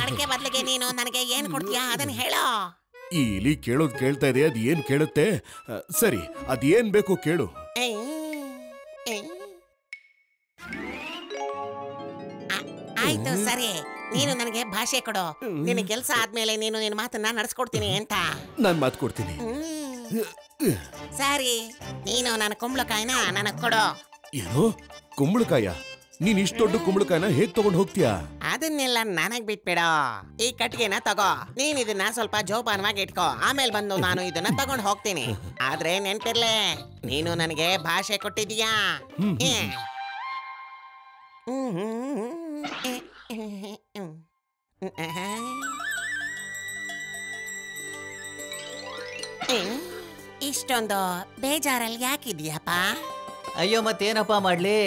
ಮಡಕೆ ಬದಲಿಗೆ ನೀನು ನನಗೆ ಏನ್ ಕೊಡ್ತೀಯಾ ಅದನ್ನ ಹೇಳೋ. ಈ ಇಲಿ ಕೇಳೋದ್ ಕೇಳ್ತಾ ಇದೆ, ಅದ್ ಏನ್ ಕೇಳುತ್ತೆ? ಸರಿ, ಅದೇನ್ ಬೇಕು ಕೇಳು. ಆಯ್ತು, ಸರಿ, ನೀನು ನನಗೆ ಭಾಷೆ ಕೊಡು. ನಿನ್ನ ಕೆಲಸ ಆದ್ಮೇಲೆ ನೀನು ನಿನ್ನ ಮಾತನ್ನ ನಡೆಸ್ಕೊಡ್ತೀನಿ ಅಂತ. ನಾನ್ ಮಾತು ಕೊಡ್ತೀನಿ. ಸರಿ, ನೀನು ನನ್ನ ಕುಂಬಳಕಾಯಿನ ನನಗ್ ಕೊಡು. ಏನೋ ಕುಂಬಳಕಾಯ? ನೀನ್ ಇಷ್ಟ ದೊಡ್ಡ ಕುಂಬಳಕಾಯಿನ ಹೇಗ್ ತಗೊಂಡ್ ಹೋಗ್ತೀಯಾ? ಅದನ್ನೆಲ್ಲ ನನಗ್ ಬಿಟ್ಬಿಡೋ. ಈ ಕಟ್ಟಿಗೆನ ತಗೋ, ನೀನ್ ಇದನ್ನ ಸ್ವಲ್ಪ ಜೋಪಾನವಾಗಿ ಇಟ್ಕೋ. ಆಮೇಲೆ ಬಂದು ನಾನು ಇದನ್ನ ತಗೊಂಡ್ ಹೋಗ್ತೀನಿ. ಆದ್ರೆ ನೆನ್ಪಿರ್ಲೆ, ನೀನು ನನಗೆ ಭಾಷೆ ಕೊಟ್ಟಿದೀಯಾ. ಇಷ್ಟೊಂದು ಬೇಜಾರಲ್ಲಿ ಯಾಕಿದ್ಯಪ್ಪ? ಅಯ್ಯೋ, ಮತ್ತೇನಪ್ಪ ಮಾಡ್ಲಿ,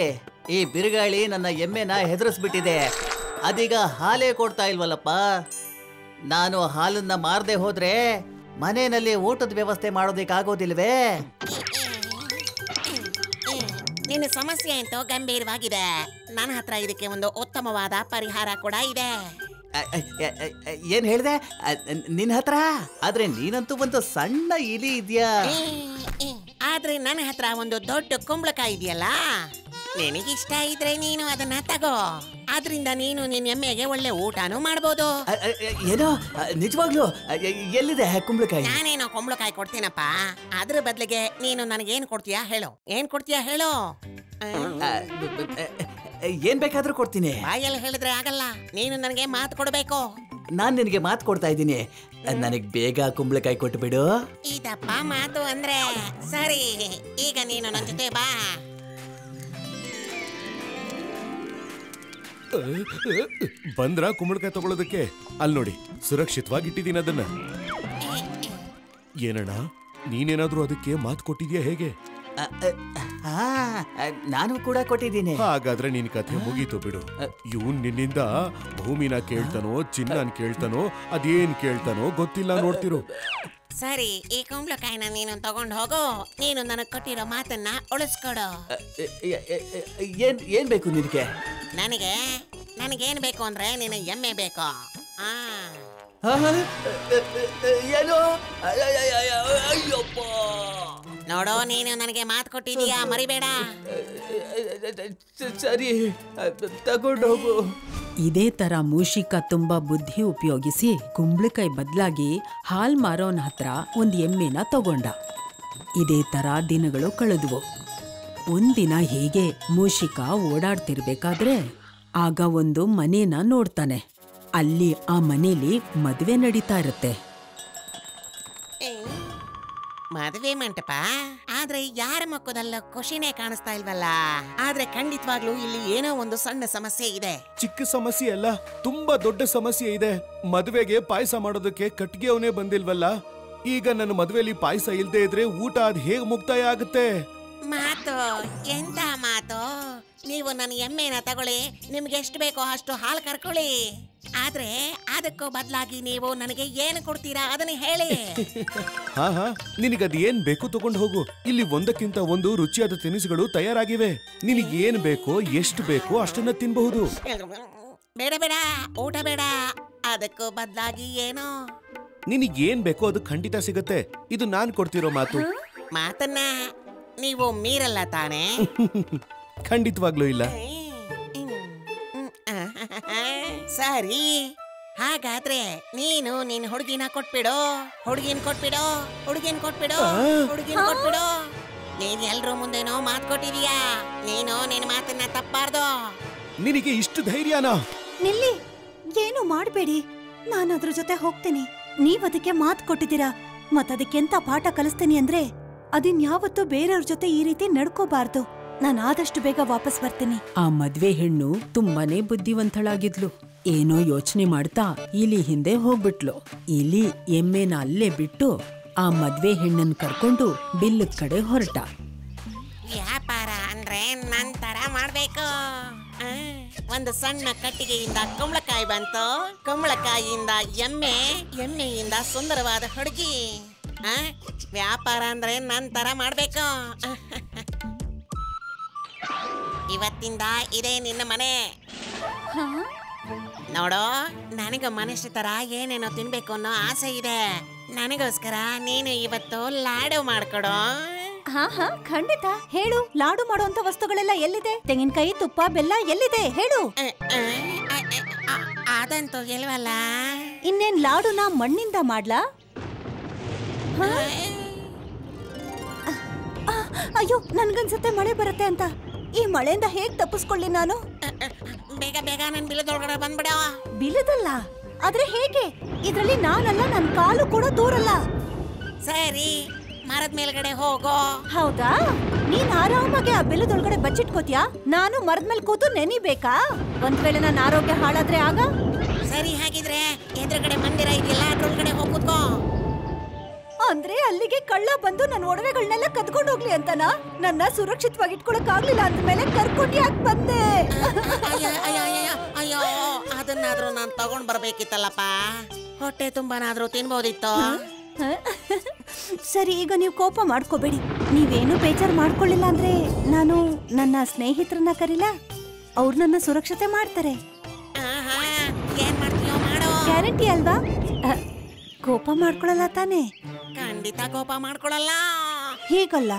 ಈ ಬಿರುಗಾಳಿ ನನ್ನ ಎಮ್ಮೆನ ಹೆದರಿಸ್ಬಿಟ್ಟಿದೆ. ಅದೀಗ ಹಾಲೇ ಕೊಡ್ತಾ ಇಲ್ವಲ್ಲಪ್ಪ. ನಾನು ಹಾಲನ್ನ ಮಾರದೆ ಹೋದ್ರೆ ಮನೆಯಲ್ಲಿ ಊಟದ ವ್ಯವಸ್ಥೆ ಮಾಡೋದಿಕ್ಕಾಗೋದಿಲ್ವೇ? ನಿನ್ನ ಸಮಸ್ಯೆ ಅಂತೂ ಗಂಭೀರವಾಗಿದೆ. ನನ್ನ ಹತ್ರ ಇದಕ್ಕೆ ಒಂದು ಉತ್ತಮವಾದ ಪರಿಹಾರ ಕೂಡ ಇದೆ. ಏನ್ ಹೇಳ್ದೆ ನಿನ್ ಹತ್ರ? ಆದ್ರೆ ನೀನಂತೂ ಒಂದು ಸಣ್ಣ ಇಲಿ ಇದೆಯಾ. ಆದ್ರೆ ನನ್ನ ಹತ್ರ ಒಂದು ದೊಡ್ಡ ಕುಂಬಳಕಾಯಿ ಇದೆಯಲ್ಲ, ನಿನಗಿಷ್ಟ ಇದ್ರೆ ನೀನು ಅದನ್ನ ತಗೋ. ಆದ್ರಿಂದ ನೀನು ನಿನ್ನ ಎಮ್ಮೆಗೆ ಒಳ್ಳೆ ಊಟನೂ ಮಾಡ್ಬೋದು. ಏನೋ ನಿಜವಾಗ್ಲು ಎಲ್ಲಿದೆ ಕುಂಬಳಕಾಯಿ? ನಾನೇನೋ ಕುಂಬಳಕಾಯಿ ಕೊಡ್ತೀನಪ್ಪ. ಅದ್ರ ಬದಲಿಗೆ ನೀನು ನನಗೇನ್ ಕೊಡ್ತೀಯಾ ಹೇಳು? ಏನ್ ಕೊಡ್ತೀಯಾ ಹೇಳು? ಏನ್ ಬೇಕಾದ್ರೂ ಕೊಡ್ತೀನಿ. ಬಾಯಲ್ಲಿ ಹೇಳಿದ್ರೆ ಆಗಲ್ಲ, ನೀನು ನನಗೆ ಮಾತು ಕೊಡ್ಬೇಕು. ನಾನ್ ನಿನಗೆ ಮಾತು ಕೊಡ್ತಾ ಇದ್ದೀನಿ. ನನಗ್ ಬೇಗ ಕುಂಬಳಕಾಯಿ ಕೊಟ್ಟು ಬಿಡು. ಇದಪ್ಪ ಮಾತು ಅಂದ್ರೆ. ಸರಿ, ಈಗ ನೀನು ನನ್ನ ಜೊತೆ ಬಾ. ಬಂದ್ರ ಕುಂಬಳಕಾಯಿ ತಗೊಳ್ಳೋದಕ್ಕೆ? ಅಲ್ಲಿ ನೋಡಿ, ಸುರಕ್ಷಿತವಾಗಿ ಇಟ್ಟಿದ್ದೀನಿ ಅದನ್ನ. ಏನಣ್ಣ, ನೀನೇನಾದ್ರೂ ಅದಕ್ಕೆ ಮಾತು ಕೊಟ್ಟಿದ್ಯಾ ಹೇಗೆ? ನಾನು ಕೂಡ ಕೊಟ್ಟಿದ್ದೀನಿ. ಹಾಗಾದ್ರೆ ನಿನ್ ಕಥೆ ಮುಗೀತು ಬಿಡು. ಇವನ್ ನಿನ್ನಿಂದ ಭೂಮಿನ ಕೇಳ್ತಾನೋ ಚಿನ್ನನ್ ಕೇಳ್ತಾನೋ ಅದೇನ್ ಕೇಳ್ತಾನೋ ಗೊತ್ತಿಲ್ಲ, ನೋಡ್ತಿರು. ಸರಿ, ಈ ಕುಂಬಳಕಾಯಿನ ನೀನು ತಗೊಂಡು ಹೋಗು. ನೀನು ನನಗೆ ಕೊಟ್ಟಿರೋ ಮಾತನ್ನ ಉಳಿಸ್ಕೊಡು. ಏನ್ ಬೇಕು ನಿನಗೆ? ನನಗೇನ್ ಬೇಕು ಅಂದ್ರೆ ನಿನ್ನ ಎಮ್ಮೆ ಬೇಕು. ಏನು? ಅಯ್ಯಪ್ಪ! ನೋಡು, ನೀನು ನನಗೆ ಮಾತು ಕೊಟ್ಟಿದೀಯಾ, ಮರಿಬೇಡ. ಸರಿ, ತಗೊಂಡೋಗು. ಇದೇ ತರ ಮೂಷಿಕ ತುಂಬಾ ಬುದ್ಧಿ ಉಪಯೋಗಿಸಿ ಕುಂಬಳಕಾಯಿ ಬದಲಾಗಿ ಹಾಲ್ ಮಾರೋನ್ ಹತ್ರ ಒಂದ್ ಎಮ್ಮೆನ ತಗೊಂಡ. ಇದೇ ತರ ದಿನಗಳು ಕಳೆದ್ವು. ಒಂದಿನ ಹೀಗೆ ಮೂಷಿಕ ಓಡಾಡ್ತಿರ್ಬೇಕಾದ್ರೆ ಆಗ ಒಂದು ಮನೇನ ನೋಡ್ತಾನೆ. ಅಲ್ಲಿ ಆ ಮನೇಲಿ ಮದುವೆ ನಡೀತಾ ಇರುತ್ತೆ. ಮದುವೆ ಮಂಟಪ, ಆದ್ರೆ ಯಾರ ಮುಖದಲ್ಲೂ ಖುಷಿನೇ ಕಾಣಿಸ್ತಾ ಇಲ್ವಲ್ಲ. ಆದ್ರೆ ಖಂಡಿತವಾಗ್ಲೂ ಇಲ್ಲಿ ಏನೋ ಒಂದು ಸಣ್ಣ ಸಮಸ್ಯೆ ಇದೆ. ಚಿಕ್ಕ ಸಮಸ್ಯೆ ಅಲ್ಲ, ತುಂಬಾ ದೊಡ್ಡ ಸಮಸ್ಯೆ ಇದೆ. ಮದುವೆಗೆ ಪಾಯಸ ಮಾಡೋದಕ್ಕೆ ಕಟ್ಟಿಗೆ ಅವನೇ ಬಂದಿಲ್ವಲ್ಲ. ಈಗ ನನ್ನ ಮದುವೆಲಿ ಪಾಯಸ ಇಲ್ದೇ ಇದ್ರೆ ಊಟ ಅದ್ ಹೇಗ್ ಮುಕ್ತಾಯ ಆಗುತ್ತೆ? ಮಾತು ಎಂತ ಮಾತು? ನೀವು ನನ್ನ ಎಮ್ಮೆನ ತಗೊಳ್ಳಿ, ನಿಮ್ಗೆ ಎಷ್ಟು ಬೇಕೋ ಅಷ್ಟು ಹಾಲು ಕರ್ಕೊಳ್ಳಿ. ಆದ್ರೆ ಅದಕ್ಕೂ ಬದಲಾಗಿ ನೀವು ನನಗೆ ಏನು ಕೊಡ್ತೀರಾ ಅದನ್ನ ಹೇಳಿ. ಹಾ, ನಿನಗದ್ ಏನ್ ಬೇಕು ತಗೊಂಡು ಹೋಗು. ಇಲ್ಲಿ ಒಂದಕ್ಕಿಂತ ಒಂದು ರುಚಿಯಾದ ತಿನಿಸುಗಳು ತಯಾರಾಗಿವೆ. ನಿನಗೆ ಏನ್ ಬೇಕೋ ಎಷ್ಟು ಬೇಕೋ ಅಷ್ಟನ್ನ ತಿನ್ಬಹುದು. ಬೇಡ ಬೇಡ, ಊಟ ಬೇಡ. ಅದಕ್ಕೂ ಬದಲಾಗಿ ಏನೋ ನಿನಗೇನ್ ಬೇಕೋ ಅದು ಖಂಡಿತ ಸಿಗತ್ತೆ. ಇದು ನಾನ್ ಕೊಡ್ತಿರೋ ಮಾತು. ಮಾತನ್ನ ನೀವು ಮೀರಲ್ಲ ತಾನೇ? ಖಂಡಿತವಾಗ್ಲೂ ಇಲ್ಲ. ಸರಿ, ಹಾಗಾದ್ರೆ ನೀನು ನಿನ್ ಹುಡುಗಿನ ಕೊಟ್ಬಿಡು. ಹುಡುಗಿನ ಕೊಟ್ಬಿಡು. ನೀನ್ ಎಲ್ರೂ ಮುಂದೆನೋ ಮಾತು ಕೊಟ್ಟಿದೀಯಾ. ನೀನು ನಿನ್ ಮಾತನ್ನ ತಪ್ಪಾರ್ದು. ನಿನಗೆ ಇಷ್ಟು ಧೈರ್ಯನಾ? ನಿಲ್ಲಿ, ಏನು ಮಾಡ್ಬೇಡಿ. ನಾನು ಅದ್ರ ಜೊತೆ ಹೋಗ್ತೀನಿ. ನೀವ್ ಅದಕ್ಕೆ ಮಾತು ಕೊಟ್ಟಿದ್ದೀರಾ, ಮತ್ತದಕ್ಕೆಂತ ಪಾಠ ಕಲಿಸ್ತೀನಿ ಅಂದ್ರೆ ಅದಿನ್ಯಾವತ್ತೂ ಬೇರೆಯವ್ರ ಜೊತೆ ಈ ರೀತಿ ನಡ್ಕೋಬಾರ್ದು. ನಾನು ಆದಷ್ಟು ಬೇಗ ವಾಪಸ್ ಬರ್ತೀನಿ. ಆ ಮದ್ವೆ ಹೆಣ್ಣು ತುಂಬಾನೇ ಬುದ್ಧಿವಂತಳಾಗಿದ್ಲು. ಏನೋ ಯೋಚನೆ ಮಾಡ್ತಾ ಇಲಿ ಹಿಂದೆ ಹೋಗ್ಬಿಟ್ಲು. ಇಲಿ ಎಮ್ಮೆನ ಅಲ್ಲೇ ಬಿಟ್ಟು ಆ ಮದ್ವೆ ಹೆಣ್ಣನ್ ಕರ್ಕೊಂಡು ಬಿಲ್ಲದ ಕಡೆ ಹೊರಟ. ವ್ಯಾಪಾರ ಅಂದ್ರೆ ನಂತರ ಮಾಡ್ಬೇಕು. ಒಂದು ಸಣ್ಣ ಕಟ್ಟಿಗೆಯಿಂದ ಕುಂಬಳಕಾಯಿ ಬಂತು, ಕುಂಬಳಕಾಯಿಯಿಂದ ಎಮ್ಮೆಯಿಂದ ಸುಂದರವಾದ ಹುಡುಗಿ. ವ್ಯಾಪಾರ ಅಂದ್ರೆ ನಂತರ ಮಾಡ್ಬೇಕು. ಇವತ್ತಿಂದ ಇದೇ ನಿನ್ನ ಮನೆ. ನೋಡೋ, ನನಗ ಮನುಷ್ಯ ತರ ಏನೇನೋ ತಿನ್ಬೇಕು ಅನ್ನೋ ಆಸೆ ಇದೆ. ನನಗೋಸ್ಕರ ನೀನು ಇವತ್ತು ಲಾಡು ಮಾಡ್ಕೊಡೋ. ಹಾ, ಖಂಡಿತ. ಹೇಳು, ಲಾಡು ಮಾಡುವಂತ ವಸ್ತುಗಳೆಲ್ಲ ಎಲ್ಲಿದೆ? ತೆಂಗಿನಕಾಯಿ, ತುಪ್ಪ, ಬೆಲ್ಲ ಎಲ್ಲಿದೆ ಹೇಳು. ಅದಂತೂ ಗೆಲ್ವಲ್ಲ. ಇನ್ನೇನ್ ಲಾಡುನ ಮಣ್ಣಿಂದ ಮಾಡ್ಲಾ? ಅಯ್ಯೋ, ನನ್ಗನ್ಸುತ್ತೆ ಮಳೆ ಬರುತ್ತೆ ಅಂತ. ಈ ಮಳೆಯಿಂದ ಹೇಗ್ ತಪ್ಪಿಸ್ಕೊಳ್ಳಿ ನಾನು? ಬೇಗ ಬೇಗ ನನ್ ಬಿಲದೊಳಗಡೆ ಬಂದ್ಬಿಡ. ಬಿಲದಲ್ಲ, ಆದ್ರೆ ಹೇಗೆ? ಇದ್ರಲ್ಲಿ ನಾನಲ್ಲ, ನನ್ ಕಾಲು ಕೂಡ ದೂರಲ್ಲ. ಸರಿ, ಮರದ ಮೇಲ್ಗಡೆ ಹೋಗೋ. ಹೌದಾ? ನೀನ್ ಆರಾಮಾಗಿ ಆ ಬಿಲದೊಳಗಡೆ ಬಚ್ಚಿಟ್ಕೋತಿಯಾ? ನಾನು ಮರದ ಮೇಲೆ ಕೂತು ನೆನಿಬೇಕಾ? ಒಂದ್ ವೇಳೆ ನನ್ನ ಆರೋಗ್ಯ ಹಾಳಾದ್ರೆ ಆಗ? ಸರಿ, ಹಾಗಿದ್ರೆ ಎದುರುಗಡೆ ಮಂದಿರ ಇದೆಯಲ್ಲ, ಅದ್ರೊಳಗಡೆ ಹೋಗುತ್ಕೋ. ಅಂದ್ರೆ ಅಲ್ಲಿಗೆ ಕಳ್ಳ ಬಂದು ನನ್ನ ಒಡವೆಗಳನ್ನೆಲ್ಲ ಕದ್ಕೊಂಡು ಹೋಗ್ಲಿ ಅಂತನಾ? ನನ್ನ ಸುರಕ್ಷಿತವಾಗಿ ಇಟ್ಕೊಳಕ್ ಆಗ್ಲಿಲ್ಲ ಅಂದ್ಮೇಲೆ ಕರ್ಕೊಂಡು ಯಾಕೆ ಬಂದೆ? ಅಯ್ಯೋ, ಅದನ್ನಾದ್ರೂ ನಾನ್ ತಗೊಂಡ್ ಬರ್ಬೇಕಿತ್ತಲ್ಲಪ್ಪ. ಹೊಟ್ಟೆ ತುಂಬಾನಾದ್ರೂ ತಿನ್ಬೋದಿತ್ತು. ಸರಿ, ಈಗ ನೀವು ಕೋಪ ಮಾಡ್ಕೋಬೇಡಿ. ನೀವೇನು ಬೇಜಾರು ಮಾಡ್ಕೊಳ್ಳಿಲ್ಲ ಅಂದ್ರೆ ನಾನು ನನ್ನ ಸ್ನೇಹಿತರನ್ನ ಕರೀಲ, ಅವ್ರು ನನ್ನ ಸುರಕ್ಷತೆ ಮಾಡ್ತಾರೆ. ಏನ್ ಮಾಡ್ತೀಯೋ ಮಾಡೋ. ಗ್ಯಾರಂಟಿ ಅಲ್ವಾ? ಕೋಪ ಮಾಡ್ಕೊಳ್ಳಲ್ಲ ತಾನೇ? ಖಂಡಿತ ಕೋಪ ಮಾಡ್ಕೊಳಲ್ಲ. ಹೀಗಲ್ಲ,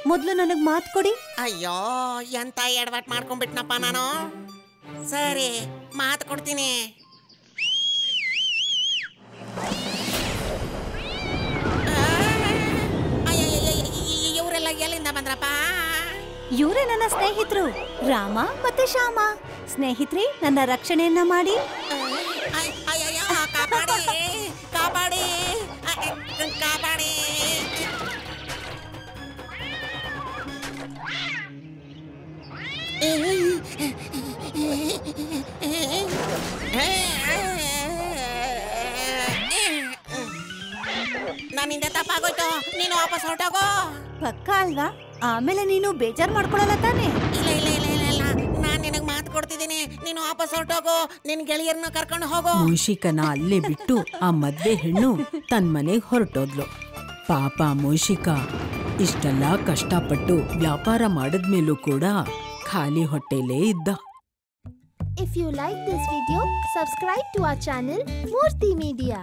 ಮೊದ್ಲು ನನಗ್ ಮಾತು ಕೊಡಿ. ಅಯ್ಯೋ, ಎಂತ ಎಡವಟ್ ಮಾಡ್ಕೊಂಡ್ಬಿಟ್ನಪ್ಪ ನಾನು. ಸರಿ, ಮಾತು ಕೊಡ್ತೀನಿ. ಇವರೆಲ್ಲ ಎಲ್ಲಿಂದ ಬಂದ್ರಪ್ಪ? ಇವರೇ ನನ್ನ ಸ್ನೇಹಿತರು, ರಾಮ ಮತ್ತೆ ಶ್ಯಾಮ. ಸ್ನೇಹಿತರೆ, ನನ್ನ ರಕ್ಷಣೆಯನ್ನ ಮಾಡಿ. ಅಯ್ಯಯ್ಯೋ, ಕಾಪಾಡಿ ಕಾಪಾಡಿ ಕಾಪಾಡಿ. ನನ್ನಿಂದ ತಪ್ಪಾಗೋಯ್ತು, ನೀನು ವಾಪಸ್ ಹೊರಟೋಗೋ. ಪಕ್ಕ ಅಲ್ವಾ? ಆಮೇಲೆ ನೀನು ಬೇಜಾರ್ ಮಾಡ್ಕೊಳಲ್ಲ ತಾನೇ? ಇಲ್ಲ ಇಲ್ಲ ಇಲ್ಲ ಇಲ್ಲ ಇಲ್ಲ, ನಾನ್ ನಿನಗ್ ಮಾತು ಕೊಡ್ತಿದ್ದೀನಿ, ನೀನು ವಾಪಸ್ ಹೊರಟೋಗು. ನಿನ್ ಗೆಳೆಯರನ್ನ ಕರ್ಕೊಂಡು ಹೋಗೋ. ಮೂಷಿಕನ ಅಲ್ಲೇ ಬಿಟ್ಟು ಆ ಮದ್ವೆ ಹೆಣ್ಣು ತನ್ನ ಮನೆಗೆ ಹೊರಟೋದ್ಲು. ಪಾಪ ಮೂಷಿಕ ಇಷ್ಟೆಲ್ಲ ಕಷ್ಟಪಟ್ಟು ವ್ಯಾಪಾರ ಮಾಡಿದ್ಮೇಲೂ ಕೂಡ ಖಾಲಿ ಹೊಟ್ಟೆಲೇ ಇದ್ದ. If you like this video, subscribe to our channel Murthy Media.